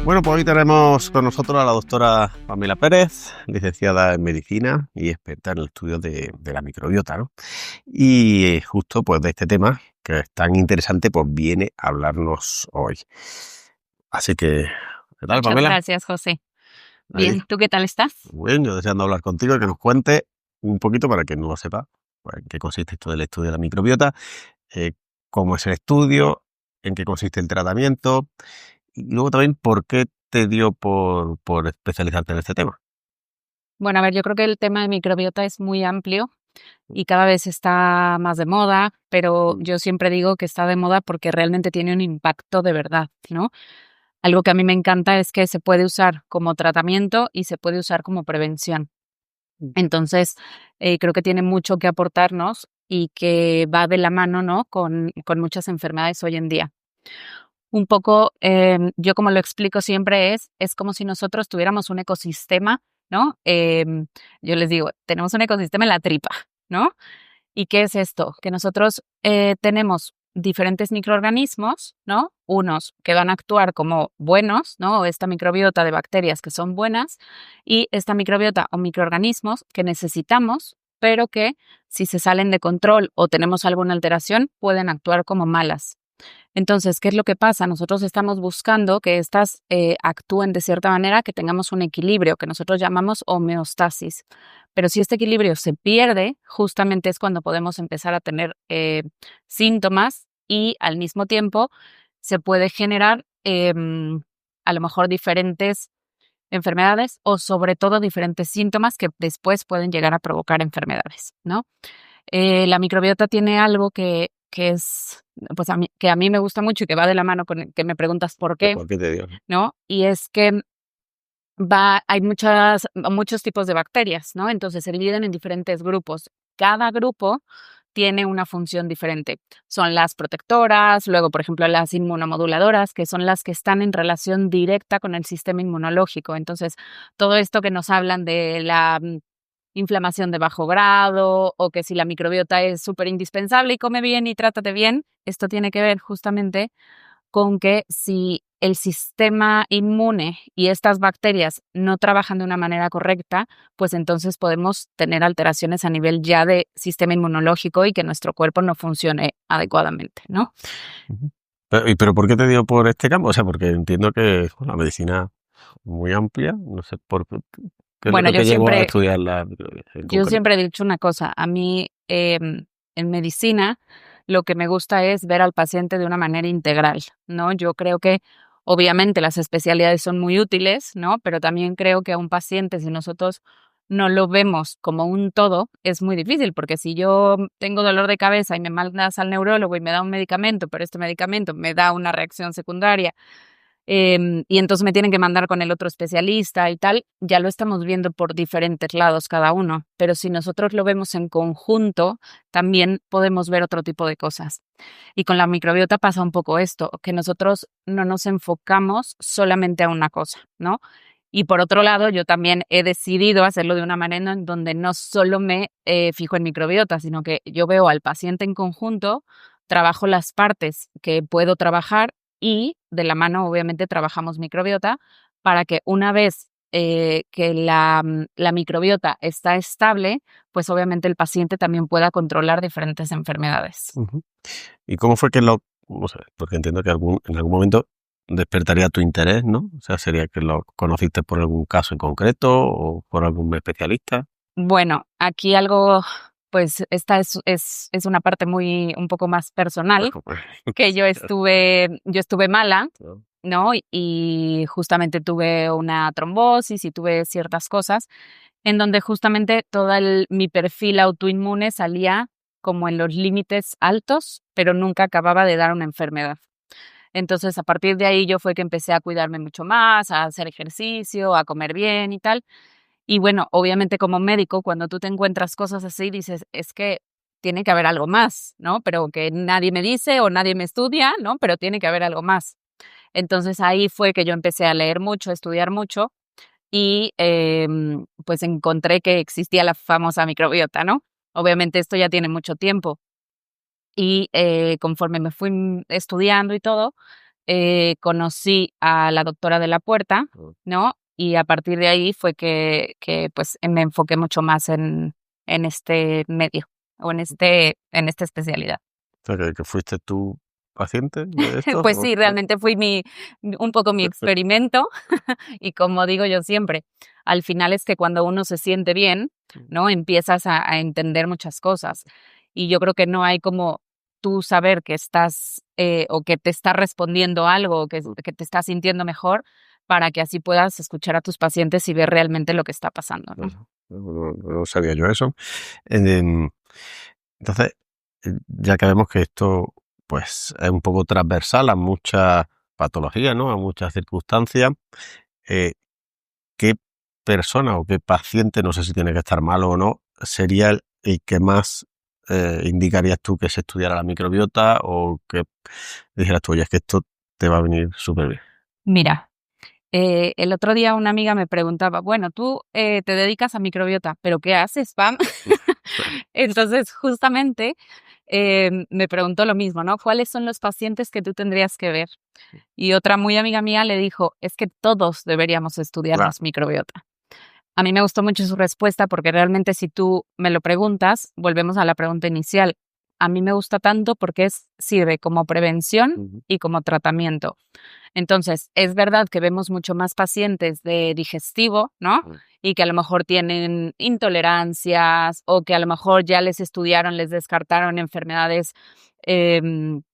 Bueno, pues hoy tenemos con nosotros a la doctora Pamela Pérez, licenciada en Medicina y experta en el estudio de la microbiota, ¿no? Y justo pues de este tema, que es tan interesante, pues viene a hablarnos hoy. Así que, ¿qué tal, Muchas Pamela? gracias, José. Ahí, Bien, ¿tú qué tal estás? muy bien, yo deseando hablar contigo y que nos cuente un poquito, para quien no lo sepa, pues, en qué consiste esto del estudio de la microbiota, eh, cómo es el estudio, en qué consiste el tratamiento y luego también por qué te dio por especializarte en este tema. Bueno, a ver, yo creo que el tema de microbiota es muy amplio y cada vez está más de moda, pero yo siempre digo que está de moda porque realmente tiene un impacto de verdad, ¿no? Algo que a mí me encanta es que se puede usar como tratamiento y se puede usar como prevención. Entonces, creo que tiene mucho que aportarnos y que va de la mano, ¿no? Con muchas enfermedades hoy en día. Un poco, yo como lo explico siempre es como si nosotros tuviéramos un ecosistema, ¿no? Yo les digo, tenemos un ecosistema en la tripa, ¿no? ¿Y qué es esto? Que nosotros tenemos diferentes microorganismos, ¿no? Unos que van a actuar como buenos, ¿no? Esta microbiota de bacterias que son buenas y esta microbiota o microorganismos que necesitamos, pero que si se salen de control o tenemos alguna alteración, pueden actuar como malas. Entonces, ¿qué es lo que pasa? Nosotros estamos buscando que estas actúen de cierta manera, que tengamos un equilibrio, que nosotros llamamos homeostasis. Pero si este equilibrio se pierde, justamente es cuando podemos empezar a tener síntomas y al mismo tiempo se puede generar a lo mejor diferentes enfermedades o sobre todo diferentes síntomas que después pueden llegar a provocar enfermedades, ¿no? La microbiota tiene algo que es, pues que a mí me gusta mucho y que va de la mano con que me preguntas por qué, ¿Por qué te dio? ¿no? Y es que hay muchos tipos de bacterias, ¿no? Entonces se dividen en diferentes grupos. Cada grupo tiene una función diferente. Son las protectoras, luego, por ejemplo, las inmunomoduladoras, que son las que están en relación directa con el sistema inmunológico. Entonces, todo esto que nos hablan de la inflamación de bajo grado o que si la microbiota es súper indispensable y come bien y trátate bien, esto tiene que ver justamente con que si el sistema inmune y estas bacterias no trabajan de una manera correcta, pues entonces podemos tener alteraciones a nivel ya de sistema inmunológico y que nuestro cuerpo no funcione adecuadamente, ¿no? Ujú. Pero ¿por qué te dio por este campo? O sea, porque entiendo que es una medicina muy amplia, no sé qué es lo Bueno, que te llevó a estudiar la microbiología en yo concreto. siempre he dicho una cosa, a mí en medicina lo que me gusta es ver al paciente de una manera integral, ¿no? Yo creo que obviamente las especialidades son muy útiles, ¿no? Pero también creo que a un paciente, si nosotros no lo vemos como un todo, es muy difícil, porque si yo tengo dolor de cabeza y me mandas al neurólogo y me da un medicamento, pero este medicamento me da una reacción secundaria y entonces me tienen que mandar con el otro especialista y tal, ya lo estamos viendo por diferentes lados cada uno, pero si nosotros lo vemos en conjunto, también podemos ver otro tipo de cosas. Y con la microbiota pasa un poco esto, que nosotros no nos enfocamos solamente a una cosa, ¿no? Y por otro lado, yo también he decidido hacerlo de una manera en donde no solo me fijo en microbiota, sino que yo veo al paciente en conjunto, trabajo las partes que puedo trabajar y de la mano, obviamente, trabajamos microbiota para que una vez que la microbiota está estable, pues obviamente el paciente también pueda controlar diferentes enfermedades. Ujú. ¿Y cómo fue que no sé, porque entiendo que en algún momento despertaría tu interés, ¿no? O sea, sería que lo conociste por algún caso en concreto o por algún especialista. Bueno, aquí algo, pues esta es una parte muy, un poco más personal, Pues, que yo estuve mala, ¿no? ¿no? Y justamente tuve una trombosis y tuve ciertas cosas en donde justamente mi perfil autoinmune salía como en los límites altos, pero nunca acababa de dar una enfermedad. Entonces, a partir de ahí yo fue que empecé a cuidarme mucho más, a hacer ejercicio, a comer bien y tal. Y bueno, obviamente como médico, cuando tú te encuentras cosas así, dices, es que tiene que haber algo más, ¿no? Pero que nadie me dice o nadie me estudia, ¿no? Pero tiene que haber algo más. Entonces ahí fue que yo empecé a leer mucho, a estudiar mucho y pues encontré que existía la famosa microbiota, ¿no? Obviamente esto ya tiene mucho tiempo y conforme me fui estudiando y todo, conocí a la doctora de la Puerta, ¿no? Y a partir de ahí fue que pues me enfoqué mucho más en este medio o en esta especialidad. O sea, que fuiste tú paciente de esto. Pues sí, realmente fui un poco mi experimento y como digo yo siempre, al final es que cuando uno se siente bien, ¿no? Empiezas a entender muchas cosas. Y yo creo que no hay como tú saber que estás o que te está respondiendo algo o que te estás sintiendo mejor para que así puedas escuchar a tus pacientes y ver realmente lo que está pasando, ¿no? No sabía yo eso. Em, Entonces, ya que vemos que esto pues es un poco transversal a muchas patologías, ¿no? A muchas circunstancias, eh, ¿qué persona o qué paciente, no sé si tiene que estar malo o no, sería el que más indicarías tú que se estudiara la microbiota o que dijeras tú, oye, es que esto te va a venir súper bien? Mira, el otro día una amiga me preguntaba, bueno, tú te dedicas a microbiota, ¿pero qué haces, Pam? Entonces, justamente me preguntó lo mismo, ¿no? ¿Cuáles son los pacientes que tú tendrías que ver? Y otra muy amiga mía le dijo, es que todos deberíamos Claro. estudiarnos microbiota. A mí me gustó mucho su respuesta porque realmente si tú me lo preguntas, volvemos a la pregunta inicial. A mí me gusta tanto porque sirve como prevención y como tratamiento. Entonces, es verdad que vemos mucho más pacientes de digestivo, ¿no? Y que a lo mejor tienen intolerancias o que a lo mejor ya les estudiaron, les descartaron enfermedades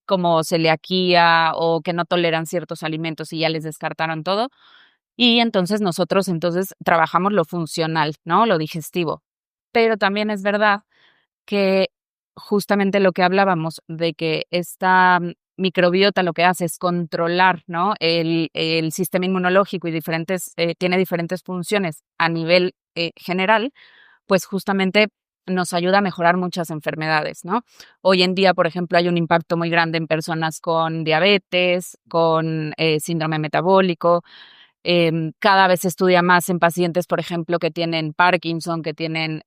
como celiaquía o que no toleran ciertos alimentos y ya les descartaron todo. Y entonces nosotros trabajamos lo funcional, ¿no? Lo digestivo. Pero también es verdad que justamente lo que hablábamos de que esta microbiota lo que hace es controlar, ¿no? El sistema inmunológico y tiene diferentes funciones a nivel general, pues justamente nos ayuda a mejorar muchas enfermedades, ¿no? Hoy en día, por ejemplo, hay un impacto muy grande en personas con diabetes, con síndrome metabólico. Cada vez se estudia más en pacientes, por ejemplo, que tienen Parkinson, que tienen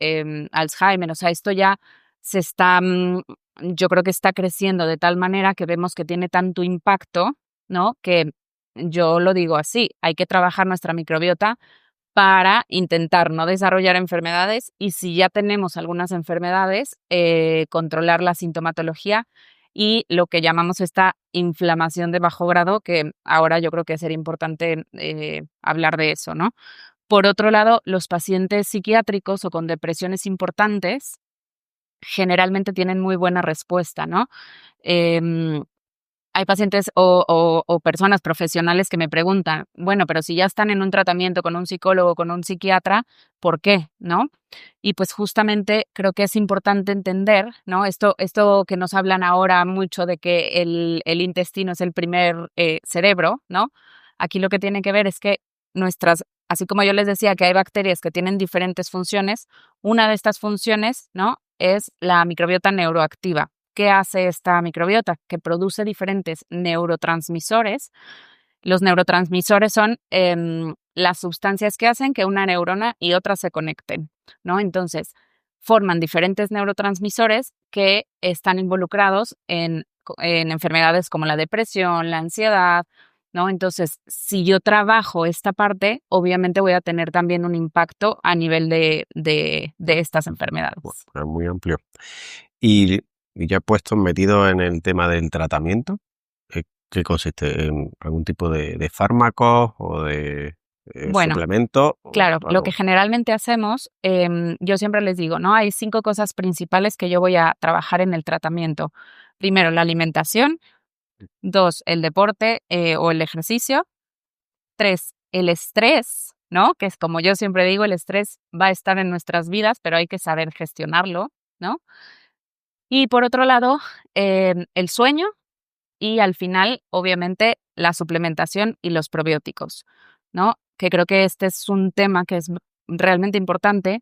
Alzheimer. O sea, esto ya se está, yo creo que está creciendo de tal manera que vemos que tiene tanto impacto, ¿no? Que yo lo digo así, hay que trabajar nuestra microbiota para intentar no desarrollar enfermedades y si ya tenemos algunas enfermedades, controlar la sintomatología y lo que llamamos esta inflamación de bajo grado, que ahora yo creo que sería importante hablar de eso, ¿no? Por otro lado, los pacientes psiquiátricos o con depresiones importantes generalmente tienen muy buena respuesta, ¿no? Em, Hay pacientes o personas profesionales que me preguntan, bueno, pero si ya están en un tratamiento con un psicólogo, con un psiquiatra, ¿por qué? ¿No? Y pues justamente creo que es importante entender, ¿no? Esto que nos hablan ahora mucho de que el intestino es el primer cerebro, ¿no? Aquí lo que tiene que ver es que así como yo les decía que hay bacterias que tienen diferentes funciones, una de estas funciones, ¿no? Es la microbiota neuroactiva. ¿Qué hace esta microbiota? Que produce diferentes neurotransmisores. Los neurotransmisores son las sustancias que hacen que una neurona y otra se conecten, ¿no? Entonces, forman diferentes neurotransmisores que están involucrados en enfermedades como la depresión, la ansiedad, ¿no? Entonces, si yo trabajo esta parte, obviamente voy a tener también un impacto a nivel de estas enfermedades. Bueno, es muy amplio. Y ya puesto metido en el tema del tratamiento, ¿qué consiste? ¿En algún tipo de fármacos o de Bueno, suplementos? claro, lo que generalmente hacemos, yo siempre les digo, ¿no? Hay 5 cosas principales que yo voy a trabajar en el tratamiento. Primero, la alimentación. 2, el deporte o el ejercicio. 3, el estrés, ¿no? Que es como yo siempre digo, el estrés va a estar en nuestras vidas, pero hay que saber gestionarlo, ¿no? Y por otro lado, el sueño y al final, obviamente, la suplementación y los probióticos, ¿no? Que creo que este es un tema que es realmente importante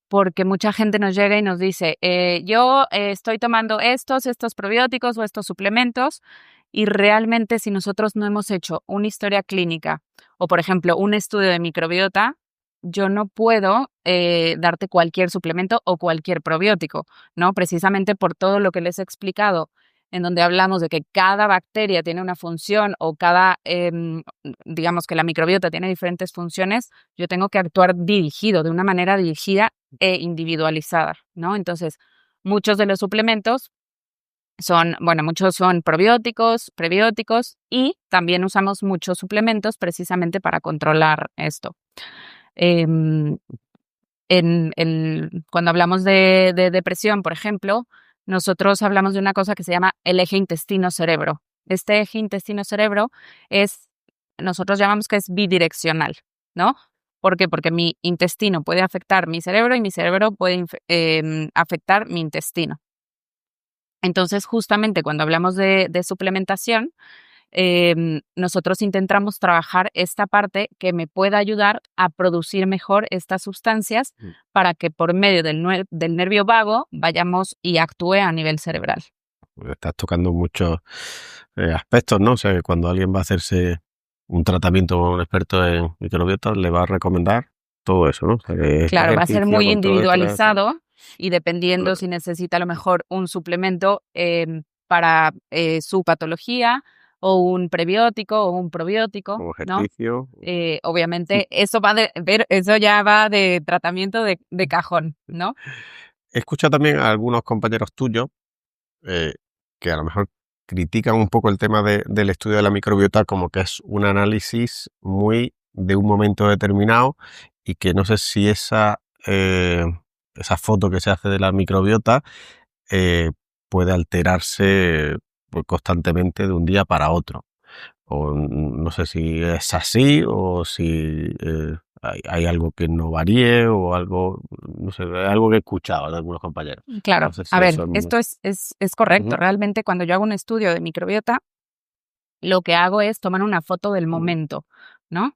porque mucha gente nos llega y nos dice, yo estoy tomando estos probióticos o estos suplementos y realmente si nosotros no hemos hecho una historia clínica o, por ejemplo, un estudio de microbiota, yo no puedo darte cualquier suplemento o cualquier probiótico, ¿no? Precisamente por todo lo que les he explicado en donde hablamos de que cada bacteria tiene una función o digamos que la microbiota tiene diferentes funciones, yo tengo que actuar dirigido, de una manera dirigida e individualizada, ¿no? Entonces, muchos de los suplementos muchos son probióticos, prebióticos y también usamos muchos suplementos precisamente para controlar esto. Em, Cuando hablamos de depresión, por ejemplo, nosotros hablamos de una cosa que se llama el eje intestino-cerebro. Este eje intestino-cerebro nosotros llamamos que es bidireccional, ¿no? ¿Por qué? Porque mi intestino puede afectar mi cerebro y mi cerebro puede afectar mi intestino. Entonces, justamente cuando hablamos de suplementación, nosotros intentamos trabajar esta parte que me pueda ayudar a producir mejor estas sustancias para que por medio del nervio vago vayamos y actúe a nivel cerebral. Estás tocando muchos aspectos, ¿no? O sea, que cuando alguien va a hacerse un tratamiento con un experto en microbiota, le va a recomendar todo eso, ¿no? O sea, que claro, va a ser muy individualizado y dependiendo claro. si necesita a lo mejor un suplemento para su patología o un prebiótico o un probiótico, Como ejercicio. ¿no? Obviamente eso ya va de tratamiento de cajón, ¿no? He escuchado también a algunos compañeros tuyos que a lo mejor critican un poco el tema del estudio de la microbiota como que es un análisis muy de un momento determinado y que no sé si esa foto que se hace de la microbiota puede alterarse pues, constantemente de un día para otro. O no sé si es así o si hay algo que no varíe o algo, no sé, algo que he escuchado de algunos compañeros. Claro, No sé si a ver, eso esto es correcto. Ujú. Realmente cuando yo hago un estudio de microbiota, lo que hago es tomar una foto del momento, ¿no?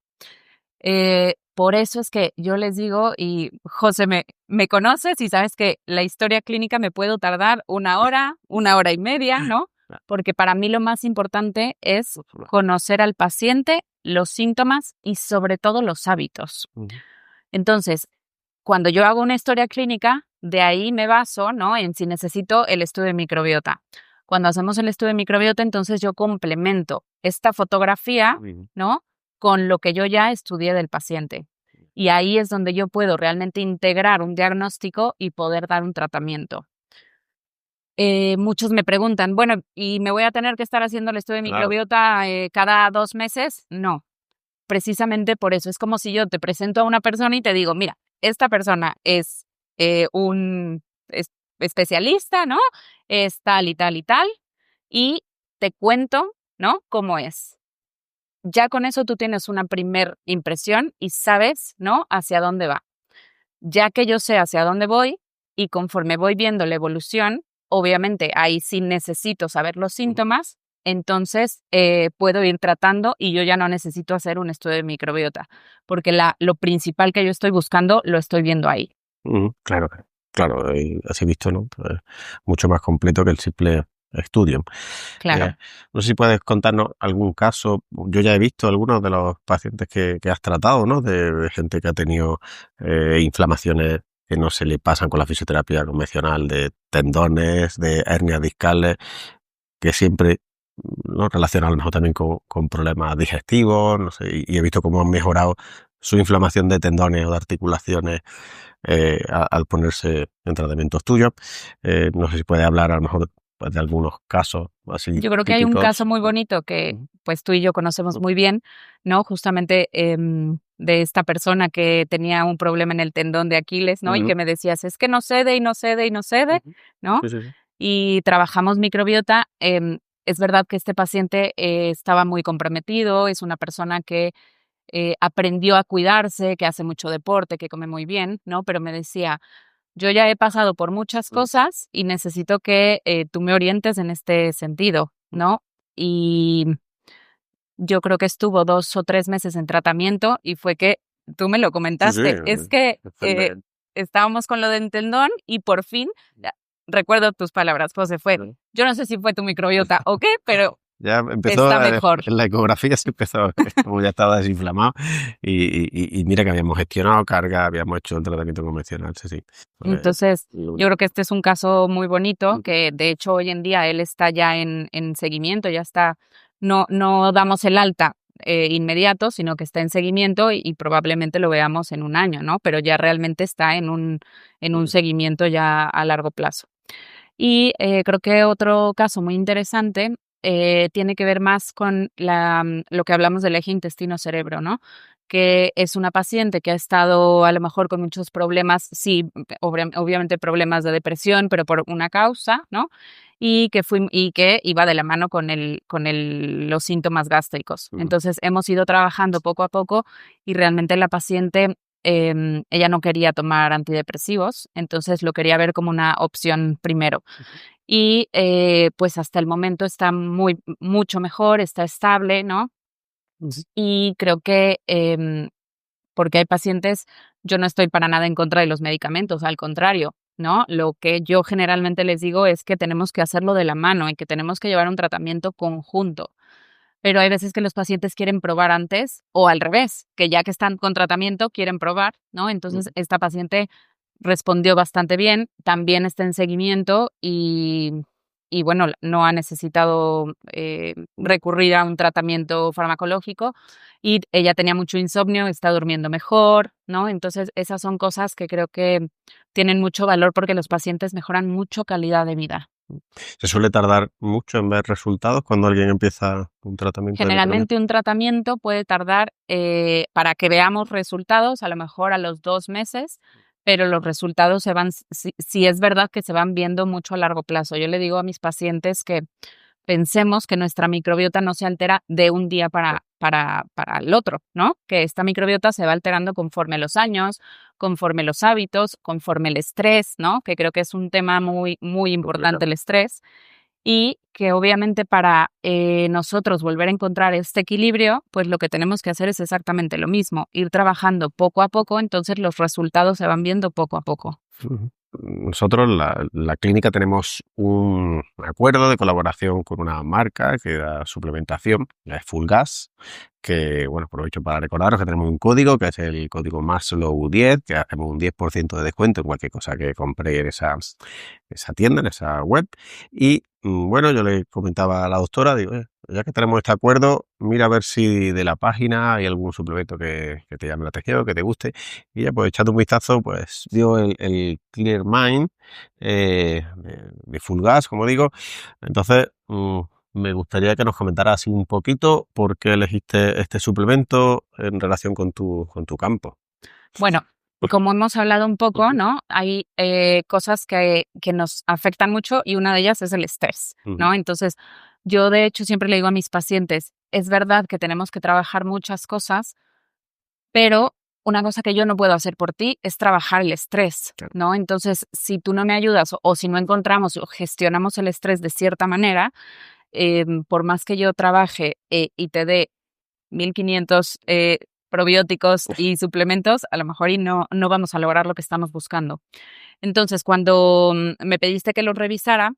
Por eso es que yo les digo, y José, me conoces y sabes que la historia clínica me puedo tardar 1 hora y media, ¿no? Porque para mí lo más importante es conocer al paciente, los síntomas y sobre todo los hábitos. Entonces, cuando yo hago una historia clínica, de ahí me baso, ¿no? En si necesito el estudio de microbiota. Cuando hacemos el estudio de microbiota, entonces yo complemento esta fotografía, ¿no? Con lo que yo ya estudié del paciente. Y ahí es donde yo puedo realmente integrar un diagnóstico y poder dar un tratamiento. Muchos me preguntan, bueno, ¿y me voy a tener que estar haciendo el estudio de microbiota cada 2 meses? No, precisamente por eso. Es como si yo te presento a una persona y te digo, mira, esta persona es un especialista, ¿no? Es tal y tal y tal, y te cuento, ¿no? Cómo es. Ya con eso tú tienes una primer impresión y sabes, ¿no? Hacia dónde va. Ya que yo sé hacia dónde voy y conforme voy viendo la evolución, obviamente ahí sí necesito saber los síntomas, entonces puedo ir tratando y yo ya no necesito hacer un estudio de microbiota, porque lo principal que yo estoy buscando lo estoy viendo ahí. Claro, así visto, ¿no? Pues, mucho más completo que el simple estudio. Claro. No sé si puedes contarnos algún caso. Yo ya he visto algunos de los pacientes que has tratado, ¿no? De gente que ha tenido inflamaciones que no se le pasan con la fisioterapia convencional, de tendones, de hernias discales, que siempre ¿no? relacionan a lo mejor también con problemas digestivos, no sé, y he visto cómo han mejorado su inflamación de tendones o de articulaciones al ponerse en tratamientos tuyos. No sé si puede hablar a lo mejor pues, de algunos casos así. Yo creo que hay un caso muy bonito que pues tú y yo conocemos muy bien, ¿no? Justamente de esta persona que tenía un problema en el tendón de Aquiles, ¿no? Y que me decías, es que no cede y no cede y no cede, ¿no? Sí. Y trabajamos microbiota. Es verdad que este paciente estaba muy comprometido, es una persona que aprendió a cuidarse, que hace mucho deporte, que come muy bien, ¿no? Pero me decía, yo ya he pasado por muchas cosas y necesito que tú me orientes en este sentido, ¿no? Y yo creo que estuvo 2 o 3 meses en tratamiento y fue que tú me lo comentaste. Es que estábamos con lo del tendón y por fin, recuerdo tus palabras, José, yo no sé si fue tu microbiota o qué, pero Ya empezó, Está mejor. en la ecografía se empezó, como ya estaba desinflamado, y mira que habíamos gestionado carga, habíamos hecho el tratamiento convencional, sí, sí. Pues, Entonces, lo yo único. creo que este es un caso muy bonito, que de hecho hoy en día él está ya en seguimiento, ya está, no damos el alta inmediato, sino que está en seguimiento y probablemente lo veamos en un año, ¿no? Pero ya realmente está en un seguimiento ya a largo plazo. Y creo que otro caso muy interesante tiene que ver más con lo que hablamos del eje intestino-cerebro, ¿no? Que es una paciente que ha estado a lo mejor con muchos problemas, sí, obviamente problemas de depresión, pero por una causa, ¿no? Y que iba de la mano los síntomas gástricos. Ujú. Entonces hemos ido trabajando poco a poco y realmente la paciente ella no quería tomar antidepresivos, entonces lo quería ver como una opción primero. Y pues hasta el momento está mucho mejor, está estable, ¿no? Ujú. Y creo que porque hay pacientes, yo no estoy para nada en contra de los medicamentos, al contrario, ¿no? Lo que yo generalmente les digo es que tenemos que hacerlo de la mano y que tenemos que llevar un tratamiento conjunto. Pero hay veces que los pacientes quieren probar antes o al revés, que ya que están con tratamiento quieren probar, ¿no? Entonces, Ujú. esta paciente respondió bastante bien, también está en seguimiento y bueno, no ha necesitado recurrir a un tratamiento farmacológico y ella tenía mucho insomnio, está durmiendo mejor, ¿no? Entonces, esas son cosas que creo que tienen mucho valor porque los pacientes mejoran mucho calidad de vida. Se suele tardar mucho en ver resultados cuando alguien empieza un tratamiento de microbiota. Generalmente un tratamiento puede tardar, para que veamos resultados, a lo mejor a los 2 meses, pero los resultados se van si es verdad que se van viendo mucho a largo plazo. Yo le digo a mis pacientes que pensemos que nuestra microbiota no se altera de un día para el otro, ¿no? Que esta microbiota se va alterando conforme los años, conforme los hábitos, conforme el estrés, ¿no? Que creo que es un tema muy, muy importante el estrés. Y que obviamente para nosotros volver a encontrar este equilibrio, pues lo que tenemos que hacer es exactamente lo mismo, ir trabajando poco a poco, entonces los resultados se van viendo poco a poco. Ujú. Nosotros, la clínica, tenemos un acuerdo de colaboración con una marca que da suplementación, la es Fullgas, que, bueno, aprovecho para recordaros que tenemos un código, que es el código MASLOW10, que hacemos un 10% de descuento en cualquier cosa que compréis en esa tienda, en esa web. Y bueno, yo le comentaba a la doctora, digo, ya que tenemos este acuerdo, mira a ver si de la página hay algún suplemento que te llame la atención, que te guste. Y ya, pues echando un vistazo, pues vio el Clear Mind de Full Gas, como digo. Entonces, me gustaría que nos comentara así un poquito por qué elegiste este suplemento en relación con tu campo. Bueno, como hemos hablado un poco, Ujú. ¿no? Hay cosas que nos afectan mucho y una de ellas es el estrés, Ujú. ¿no? Entonces, yo de hecho siempre le digo a mis pacientes, es verdad que tenemos que trabajar muchas cosas, pero una cosa que yo no puedo hacer por ti es trabajar el estrés, Claro. ¿no? Entonces, si tú no me ayudas o si no encontramos o gestionamos el estrés de cierta manera, por más que yo trabaje y te dé 1500 probióticos y suplementos, a lo mejor y no vamos a lograr lo que estamos buscando. Entonces, cuando me pediste que lo revisara,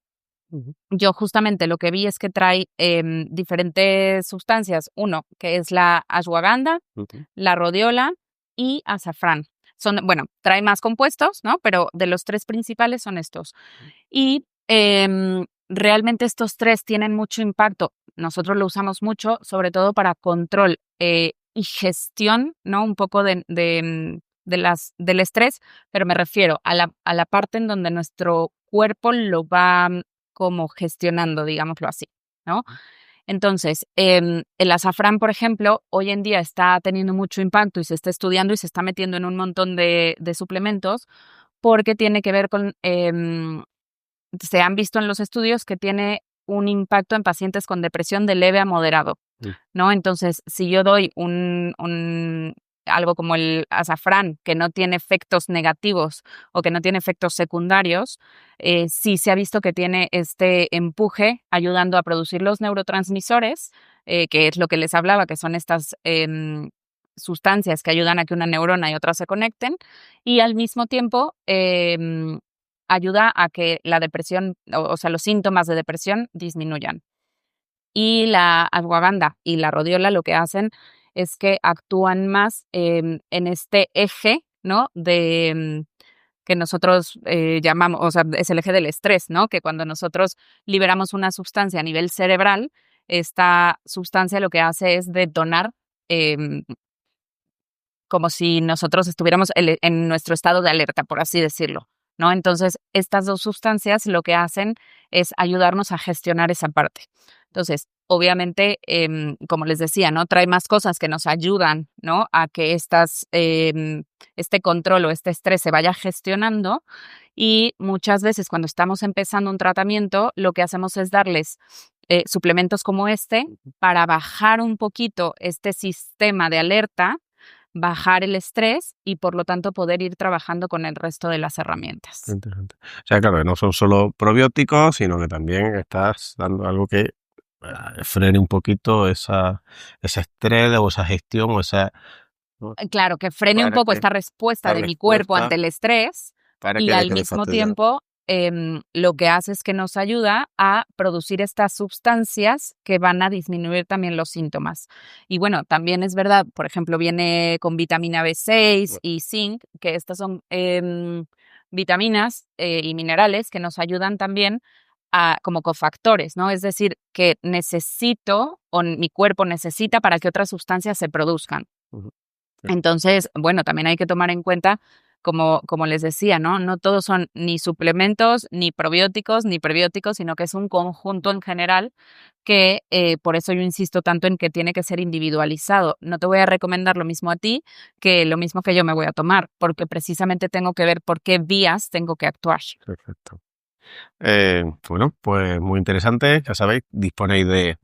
Ujú. yo justamente lo que vi es que trae diferentes sustancias. Uno, que es la ashwagandha, Ujú. la rodiola y azafrán. Bueno, trae más compuestos, ¿no? Pero de los 3 principales son estos. Y realmente estos 3 tienen mucho impacto. Nosotros lo usamos mucho, sobre todo para control y gestión, ¿no? Un poco del estrés, pero me refiero a la parte en donde nuestro cuerpo lo va como gestionando, digámoslo así, ¿no? Entonces, el azafrán, por ejemplo, hoy en día está teniendo mucho impacto y se está estudiando y se está metiendo en un montón de suplementos porque tiene que ver con, se han visto en los estudios que tiene un impacto en pacientes con depresión de leve a moderado, Mm. ¿no? Entonces, si yo doy algo como el azafrán, que no tiene efectos negativos o que no tiene efectos secundarios, sí se ha visto que tiene este empuje ayudando a producir los neurotransmisores, que es lo que les hablaba, que son estas sustancias que ayudan a que una neurona y otra se conecten, y al mismo tiempo ayuda a que la depresión, o sea, los síntomas de depresión disminuyan. Y la ashwagandha y la rodiola lo que hacen es que actúan más en este eje, ¿no? Que nosotros llamamos, o sea, es el eje del estrés, ¿no? Que cuando nosotros liberamos una sustancia a nivel cerebral, esta sustancia lo que hace es detonar como si nosotros estuviéramos en nuestro estado de alerta, por así decirlo, ¿no? Entonces, estas dos sustancias lo que hacen es ayudarnos a gestionar esa parte. Entonces, obviamente, como les decía, ¿no? Trae más cosas que nos ayudan, ¿no? A que este control o este estrés se vaya gestionando. Y muchas veces cuando estamos empezando un tratamiento, lo que hacemos es darles suplementos como este para bajar un poquito este sistema de alerta, bajar el estrés y por lo tanto poder ir trabajando con el resto de las herramientas. Interesante. O sea, claro, que no son solo probióticos, sino que también estás dando algo que frene un poquito ese estrés o esa gestión o esa... ¿no? Claro, que frene un poco esta respuesta de mi cuerpo ante el estrés y al mismo tiempo lo que hace es que nos ayuda a producir estas sustancias que van a disminuir también los síntomas. Y bueno, también es verdad, por ejemplo, viene con vitamina B6 y zinc, que estas son vitaminas y minerales que nos ayudan también como cofactores, ¿no? Es decir, que necesito o mi cuerpo necesita para que otras sustancias se produzcan. Entonces, bueno, también hay que tomar en cuenta, como les decía, ¿no? No todos son ni suplementos, ni probióticos, ni prebióticos, sino que es un conjunto en general que por eso yo insisto tanto en que tiene que ser individualizado. No te voy a recomendar lo mismo a ti que lo mismo que yo me voy a tomar, porque precisamente tengo que ver por qué vías tengo que actuar. Perfecto. Bueno, pues muy interesante. Ya sabéis, disponéis de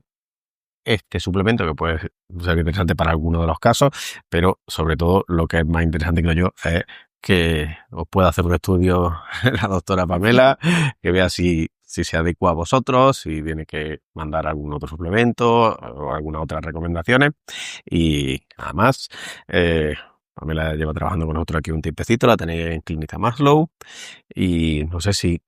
este suplemento que puede ser interesante para alguno de los casos, pero sobre todo lo que es más interesante, creo yo, es que os pueda hacer un estudio la doctora Pamela, que vea si se adecua a vosotros, si tiene que mandar algún otro suplemento o algunas otras recomendaciones. Y nada más, Pamela lleva trabajando con nosotros aquí un tiempecito, la tenéis en Clínica Maslow, y no sé si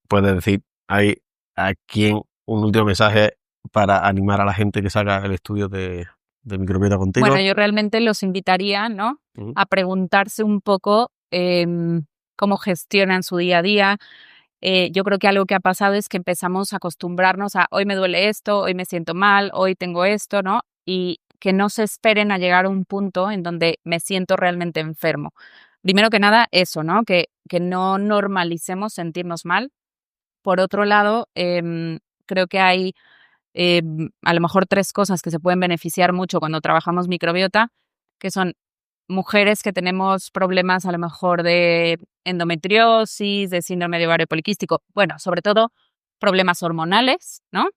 puedes decir a quién un último mensaje para animar a la gente que salga el estudio de microbiota contigo. Bueno, yo realmente los invitaría, ¿no? A preguntarse un poco cómo gestionan su día a día. Yo creo que algo que ha pasado es que empezamos a acostumbrarnos a hoy me duele esto, hoy me siento mal, hoy tengo esto, ¿no? Y que no se esperen a llegar a un punto en donde me siento realmente enfermo. Primero que nada, eso, ¿no? Que no normalicemos sentirnos mal. Por otro lado, creo que hay a lo mejor 3 cosas que se pueden beneficiar mucho cuando trabajamos microbiota, que son mujeres que tenemos problemas a lo mejor de endometriosis, de síndrome de ovario poliquístico, bueno, sobre todo problemas hormonales, ¿no?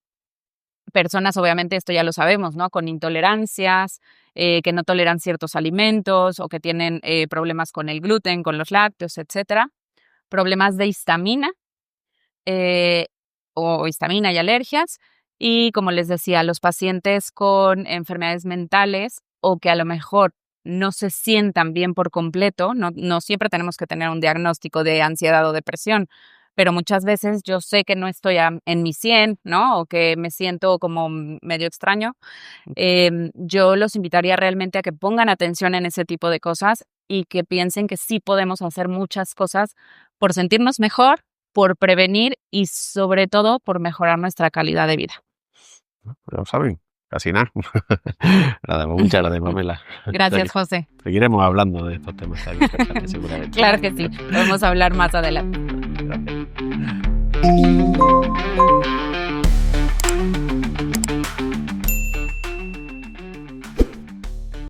Personas, obviamente, esto ya lo sabemos, ¿no? Con intolerancias, que no toleran ciertos alimentos o que tienen problemas con el gluten, con los lácteos, etcétera. Problemas de histamina o histamina y alergias. Y como les decía, los pacientes con enfermedades mentales o que a lo mejor no se sientan bien por completo, no siempre tenemos que tener un diagnóstico de ansiedad o depresión, pero muchas veces yo sé que no estoy en mi 100, ¿no? O que me siento como medio extraño. Yo los invitaría realmente a que pongan atención en ese tipo de cosas y que piensen que sí podemos hacer muchas cosas por sentirnos mejor, por prevenir y sobre todo por mejorar nuestra calidad de vida. Lo saben, casi nada. Nada más, muchas gracias, Pamela. Gracias, José. Seguiremos hablando de estos temas tan interesantes, seguramente. Claro que sí, podemos hablar más adelante. Gracias.